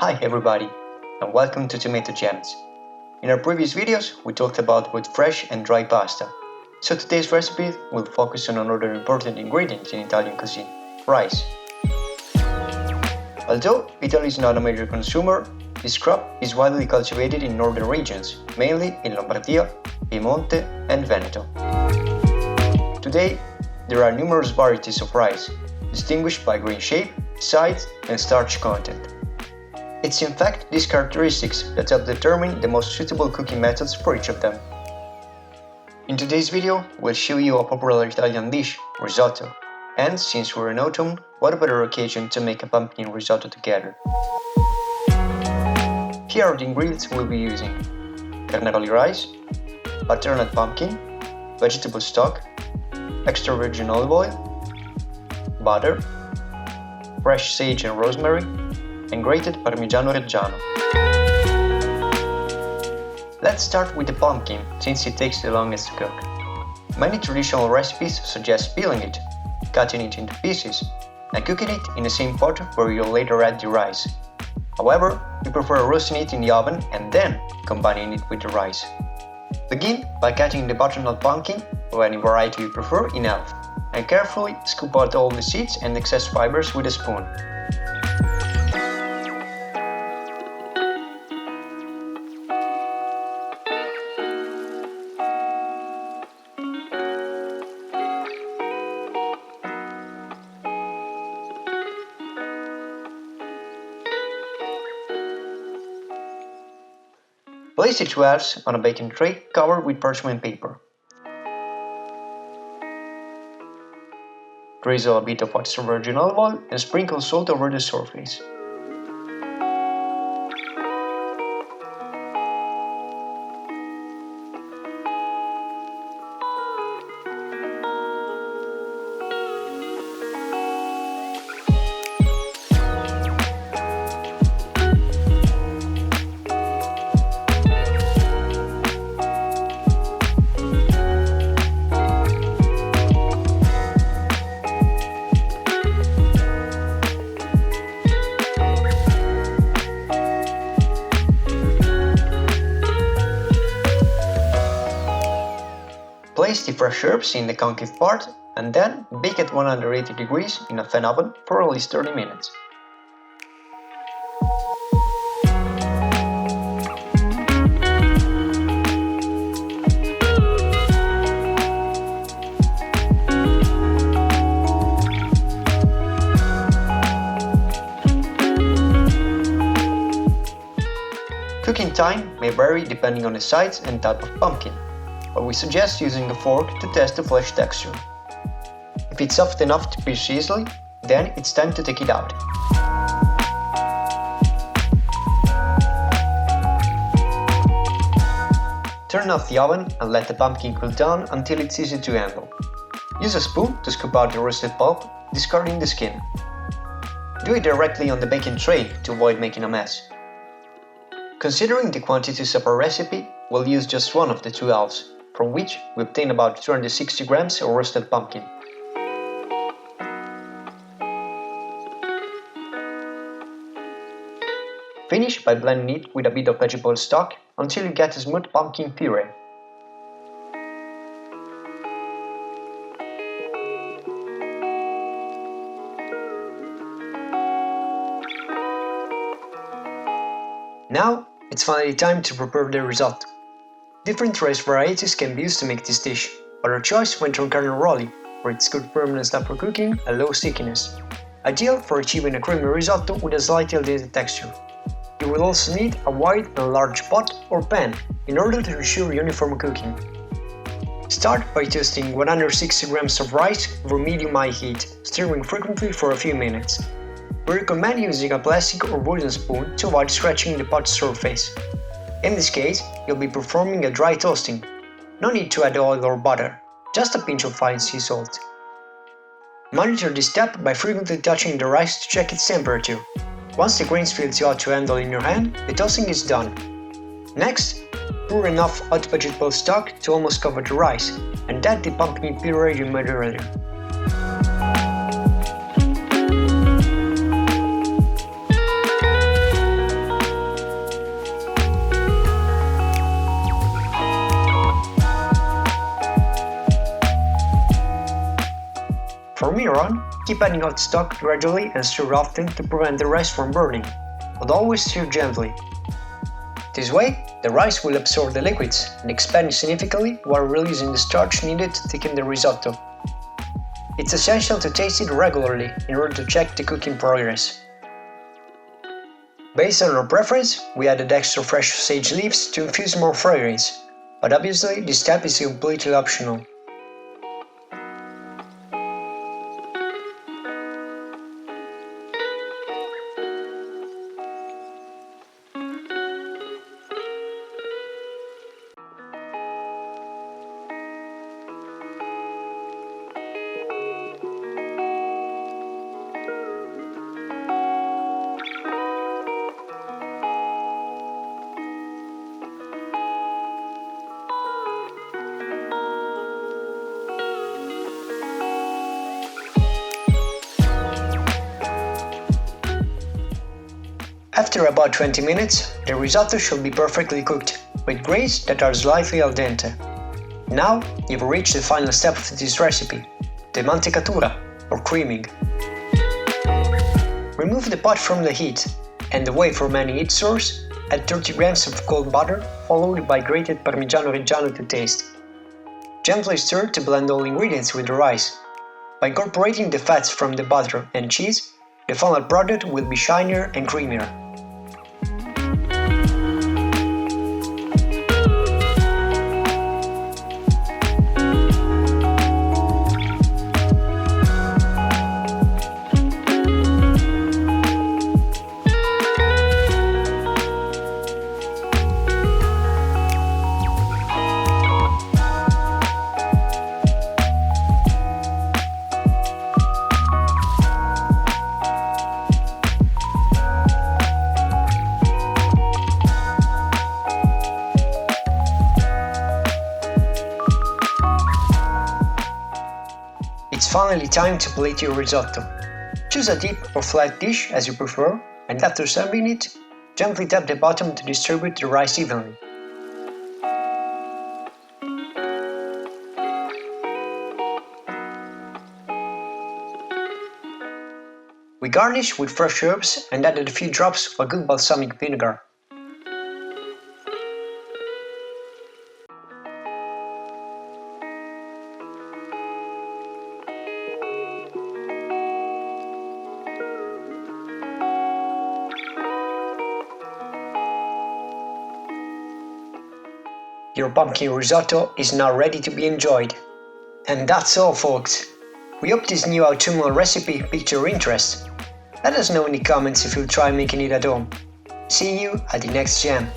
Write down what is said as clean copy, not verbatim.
Hi everybody, and welcome to Tomato Gems. In our previous videos, we talked about both fresh and dry pasta. So today's recipe will focus on another important ingredient in Italian cuisine, rice. Although Italy is not a major consumer, this crop is widely cultivated in northern regions, mainly in Lombardia, Piemonte and Veneto. Today, there are numerous varieties of rice, distinguished by green shape, size and starch content. It's in fact these characteristics that help determine the most suitable cooking methods for each of them. In today's video, we'll show you a popular Italian dish, risotto, and since we're in autumn, what a better occasion to make a pumpkin risotto together. Here are the ingredients we'll be using: carnaroli rice, butternut pumpkin, vegetable stock, extra virgin olive oil, butter, fresh sage and rosemary, and grated Parmigiano Reggiano. Let's start with the pumpkin, since it takes the longest to cook. Many traditional recipes suggest peeling it, cutting it into pieces, and cooking it in the same pot where you'll later add the rice. However, we prefer roasting it in the oven and then combining it with the rice. Begin by cutting the butternut pumpkin, or any variety you prefer, in half, and carefully scoop out all the seeds and excess fibers with a spoon. Place the 2 halves on a baking tray covered with parchment paper. Drizzle a bit of extra virgin olive oil and sprinkle salt over the surface. Place the fresh herbs in the concave part and then bake at 180 degrees in a fan oven for at least 30 minutes. Cooking time may vary depending on the size and type of pumpkin, but we suggest using a fork to test the flesh texture. If it's soft enough to pierce easily, then it's time to take it out. Turn off the oven and let the pumpkin cool down until it's easy to handle. Use a spoon to scoop out the roasted pulp, discarding the skin. Do it directly on the baking tray to avoid making a mess. Considering the quantities of our recipe, we'll use just one of the 2 halves, from which we obtain about 260 grams of roasted pumpkin. Finish by blending it with a bit of vegetable stock until you get a smooth pumpkin puree. Now, it's finally time to prepare the risotto. Different rice varieties can be used to make this dish, but our choice went on carnaroli, for its good firmness for cooking and low stickiness, ideal for achieving a creamy risotto with a slightly aldehyde texture. You will also need a wide and large pot or pan in order to ensure uniform cooking. Start by toasting 160 grams of rice over medium-high heat, stirring frequently for a few minutes. We recommend using a plastic or wooden spoon to avoid scratching the pot surface. In this case, you'll be performing a dry toasting. No need to add oil or butter, just a pinch of fine sea salt. Monitor this step by frequently touching the rice to check its temperature. Once the grains feel too hot to handle in your hand, the toasting is done. Next, pour enough hot vegetable stock to almost cover the rice, and add the pumpkin puree you made earlier. From here on, keep adding hot stock gradually and stir often to prevent the rice from burning, but always stir gently. This way, the rice will absorb the liquids and expand significantly while releasing the starch needed to thicken the risotto. It's essential to taste it regularly in order to check the cooking progress. Based on our preference, we added extra fresh sage leaves to infuse more fragrance, but obviously this step is completely optional. After about 20 minutes, the risotto should be perfectly cooked, with grains that are slightly al dente. Now, you've reached the final step of this recipe, the mantecatura, or creaming. Remove the pot from the heat, and away from any heat source, add 30 grams of cold butter, followed by grated Parmigiano Reggiano to taste. Gently stir to blend all ingredients with the rice. By incorporating the fats from the butter and cheese, the final product will be shinier and creamier. It's finally time to plate your risotto. Choose a deep or flat dish as you prefer, and after serving it, gently tap the bottom to distribute the rice evenly. We garnish with fresh herbs and added a few drops of a good balsamic vinegar. Your pumpkin risotto is now ready to be enjoyed. And that's all, folks. We hope this new autumnal recipe piqued your interest. Let us know in the comments if you'll try making it at home. See you at the next jam.